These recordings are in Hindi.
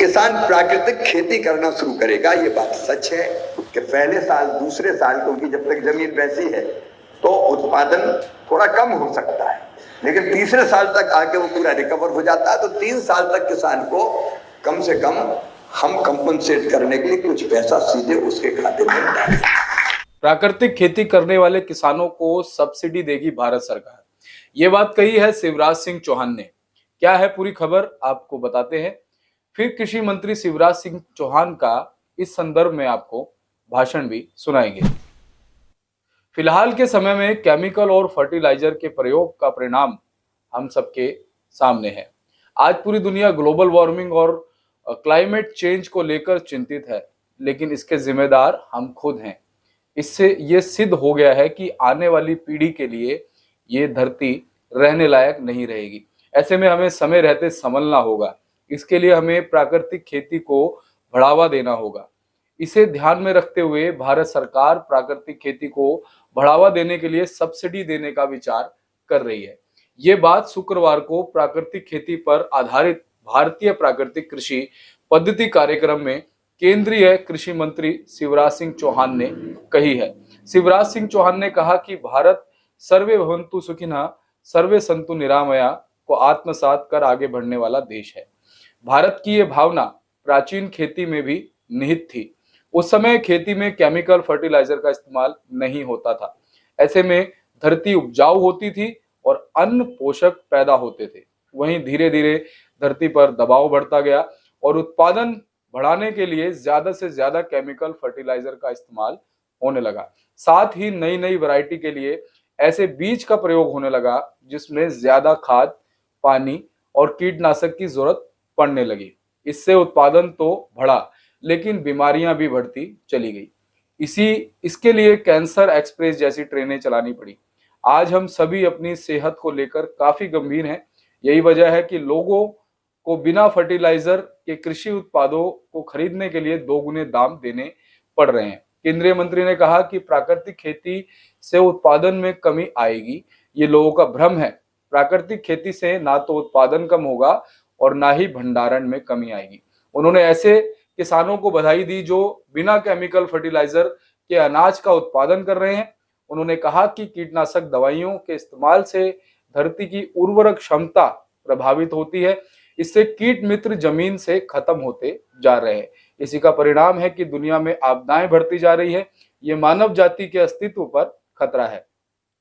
किसान प्राकृतिक खेती करना शुरू करेगा, ये बात सच है कि पहले साल दूसरे साल, क्योंकि जब तक जमीन वैसी है तो उत्पादन थोड़ा कम हो सकता है, लेकिन तीसरे साल तक आके वो पूरा रिकवर हो जाता है। तो 3 साल तक किसान को कम से कम हम कंपनसेट करने के लिए कुछ पैसा सीधे उसके खाते में डालें। प्राकृतिक खेती करने वाले किसानों को सब्सिडी देगी भारत सरकार, ये बात कही है शिवराज सिंह चौहान ने। क्या है पूरी खबर आपको बताते हैं। फिर कृषि मंत्री शिवराज सिंह चौहान का इस संदर्भ में आपको भाषण भी सुनाएंगे। फिलहाल के समय में केमिकल और फर्टिलाइजर के प्रयोग का परिणाम हम सबके सामने है। आज पूरी दुनिया ग्लोबल वार्मिंग और क्लाइमेट चेंज को लेकर चिंतित है, लेकिन इसके जिम्मेदार हम खुद हैं। इससे ये सिद्ध हो गया है कि आने वाली पीढ़ी के लिए ये धरती रहने लायक नहीं रहेगी। ऐसे में हमें समय रहते संभलना होगा। इसके लिए हमें प्राकृतिक खेती को बढ़ावा देना होगा। इसे ध्यान में रखते हुए भारत सरकार प्राकृतिक खेती को बढ़ावा देने के लिए सब्सिडी देने का विचार कर रही है। ये बात शुक्रवार को प्राकृतिक खेती पर आधारित भारतीय प्राकृतिक कृषि पद्धति कार्यक्रम में केंद्रीय कृषि मंत्री शिवराज सिंह चौहान ने कही है। शिवराज सिंह चौहान ने कहा कि भारत सर्वे भवन्तु सुखिनः सर्वे सन्तु निरामया को आत्मसात कर आगे बढ़ने वाला देश है। भारत की ये भावना प्राचीन खेती में भी निहित थी। उस समय खेती में केमिकल फर्टिलाइजर का इस्तेमाल नहीं होता था। ऐसे में धरती उपजाऊ होती थी और अन्न पोषक पैदा होते थे। वहीं धीरे धीरे धरती पर दबाव बढ़ता गया और उत्पादन बढ़ाने के लिए ज्यादा से ज्यादा केमिकल फर्टिलाइजर का इस्तेमाल होने लगा। साथ ही नई नई वैरायटी के लिए ऐसे बीज का प्रयोग होने लगा जिसमें ज्यादा खाद, पानी और कीटनाशक की जरूरत पड़ने लगी। इससे उत्पादन तो बढ़ा, लेकिन बीमारियां भी बढ़ती चली गई। इसके लिए कैंसर एक्सप्रेस जैसी ट्रेनें चलानी पड़ी। आज हम सभी अपनी सेहत को लेकर काफी गंभीर हैं। यही वजह है कि लोगों को बिना फर्टिलाइजर के कृषि उत्पादों को खरीदने के लिए दोगुने दाम देने पड़ रहे हैं। केंद्रीय मंत्री ने कहा कि प्राकृतिक खेती से उत्पादन में कमी आएगी, ये लोगों का भ्रम है। प्राकृतिक खेती से ना तो उत्पादन कम होगा और ना ही भंडारण में कमी आएगी। उन्होंने ऐसे किसानों को बधाई दी जो बिना केमिकल फर्टिलाइजर के अनाज का उत्पादन कर रहे हैं। उन्होंने कहा कि कीटनाशक दवाइयों के इस्तेमाल से धरती की उर्वरक क्षमता प्रभावित होती है। इससे कीट मित्र जमीन से खत्म होते जा रहे हैं। इसी का परिणाम है कि दुनिया में आपदाएं बढ़ती जा रही है। ये मानव जाति के अस्तित्व पर खतरा है।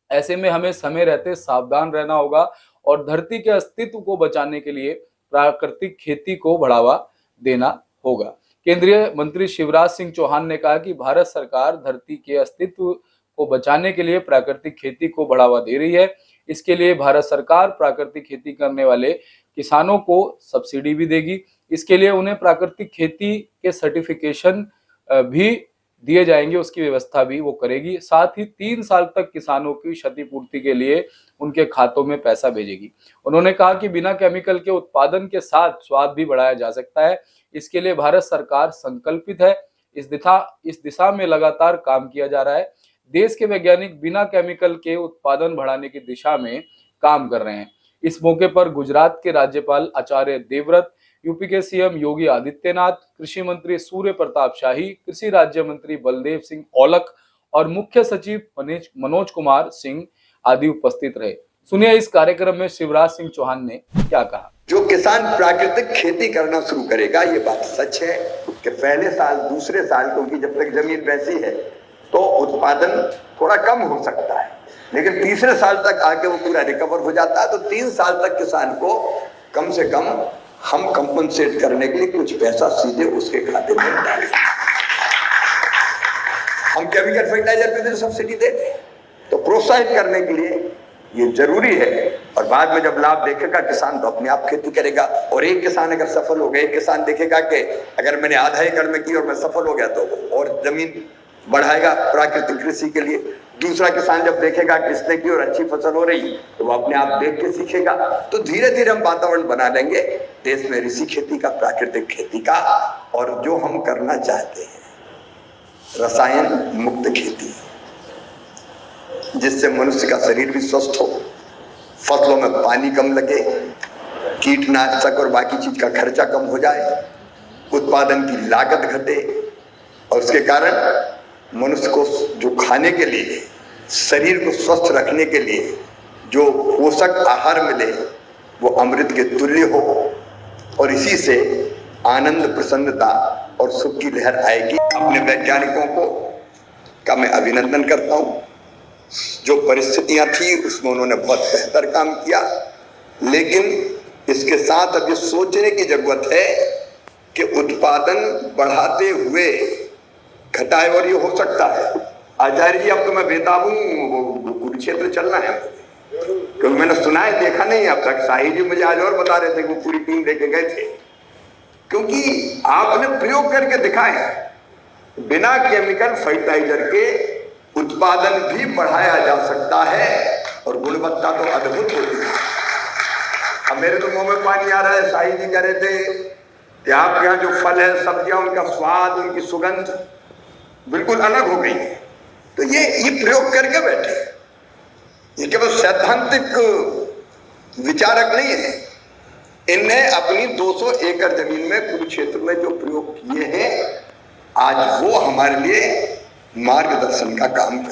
ऐसे में हमें समय रहते सावधान रहना होगा और धरती के अस्तित्व को बचाने के लिए प्राकृतिक खेती को बढ़ावा देना होगा। केंद्रीय मंत्री शिवराज सिंह चौहान ने कहा कि भारत सरकार धरती के अस्तित्व को बचाने के लिए प्राकृतिक खेती को बढ़ावा दे रही है। इसके लिए भारत सरकार प्राकृतिक खेती करने वाले किसानों को सब्सिडी भी देगी। इसके लिए उन्हें प्राकृतिक खेती के सर्टिफिकेशन भी दिए जाएंगे, उसकी व्यवस्था भी वो करेगी। साथ ही 3 साल तक किसानों की क्षतिपूर्ति के लिए उनके खातों में पैसा भेजेगी। उन्होंने कहा कि बिना केमिकल के उत्पादन के साथ स्वाद भी बढ़ाया जा सकता है। इसके लिए भारत सरकार संकल्पित है। इस दिशा में लगातार काम किया जा रहा है। देश के वैज्ञानिक बिना केमिकल के उत्पादन बढ़ाने की दिशा में काम कर रहे हैं। इस मौके पर गुजरात के राज्यपाल आचार्य देवव्रत, यूपी के सीएम योगी आदित्यनाथ, कृषि मंत्री सूर्य प्रताप शाही, कृषि राज्य मंत्री बलदेव सिंह औलख और मुख्य सचिव मनोज कुमार सिंह आदि उपस्थित रहे। सुनिए इस कार्यक्रम में शिवराज सिंह चौहान ने क्या कहा। जो किसान प्राकृतिक खेती करना शुरू करेगा, ये बात सच है कि पहले साल दूसरे साल, क्योंकि जब तक जमीन वैसी है तो उत्पादन थोड़ा कम हो सकता है, लेकिन तीसरे साल तक आके वो पूरा रिकवर हो जाता है। तो 3 साल तक किसान को कम से कम हम कंपनसेट करने के लिए कुछ पैसा सीधे उसके खाते में डालें। हम केमिकल फर्टिलाइजर पे भी सब्सिडी देते हैं, तो प्रोत्साहित करने के लिए ये जरूरी है। और बाद में जब लाभ देखेगा किसान तो अपने आप खेती करेगा। और एक किसान अगर सफल हो गया, एक किसान देखेगा कि अगर मैंने आधा एकड़ में की और मैं सफल हो गया तो और जमीन बढ़ाएगा प्राकृतिक कृषि के लिए। दूसरा किसान जब देखेगा कि इसने की और अच्छी फसल हो रही तो वो अपने आप देख के सीखेगा। तो धीरे धीरे हम वातावरण बना लेंगे देश में ऋषि खेती का, प्राकृतिक खेती का, और जो हम करना चाहते हैं रसायन मुक्त खेती, जिससे मनुष्य का शरीर भी स्वस्थ हो, फसलों में पानी कम लगे, कीटनाशक और बाकी चीज का खर्चा कम हो जाए, उत्पादन की लागत घटे और उसके कारण मनुष्य को जो खाने के लिए, शरीर को स्वस्थ रखने के लिए जो पोषक आहार मिले वो अमृत के तुल्य हो और इसी से आनंद, प्रसन्नता और सुख की लहर आएगी। अपने वैज्ञानिकों को का मैं अभिनंदन करता हूं। जो परिस्थितियां थी उसमें उन्होंने बहुत बेहतर काम किया, लेकिन इसके साथ अब ये सोचने की जरूरत है कि उत्पादन बढ़ाते हुए घटाए, और ये हो सकता है। आचार्य जी, अब तो मैं बेताब हूँ, कुरुक्षेत्र चलना है, क्योंकि मैंने सुना है, देखा नहीं अब तक। शाही जी मुझे आज और बता रहे थे कि वो पूरी टीम लेके गए थे, क्योंकि आपने प्रयोग करके दिखाए बिना केमिकल फर्टिलाइजर के उत्पादन भी बढ़ाया जा सकता है और गुणवत्ता तो अद्भुत होती है। अब मेरे तो मुंह में पानी आ रहा है। शाही जी कह रहे थे कि आपके यहाँ जो फल है, सब्जियां, उनका स्वाद, उनकी सुगंध बिल्कुल अलग हो गई है। तो ये प्रयोग करके बैठे, ये केवल सैद्धांतिक विचारक नहीं है। इनने अपनी 200 एकड़ जमीन में कुरुक्षेत्र में जो प्रयोग किए हैं, आज वो हमारे लिए मार्गदर्शन का काम कर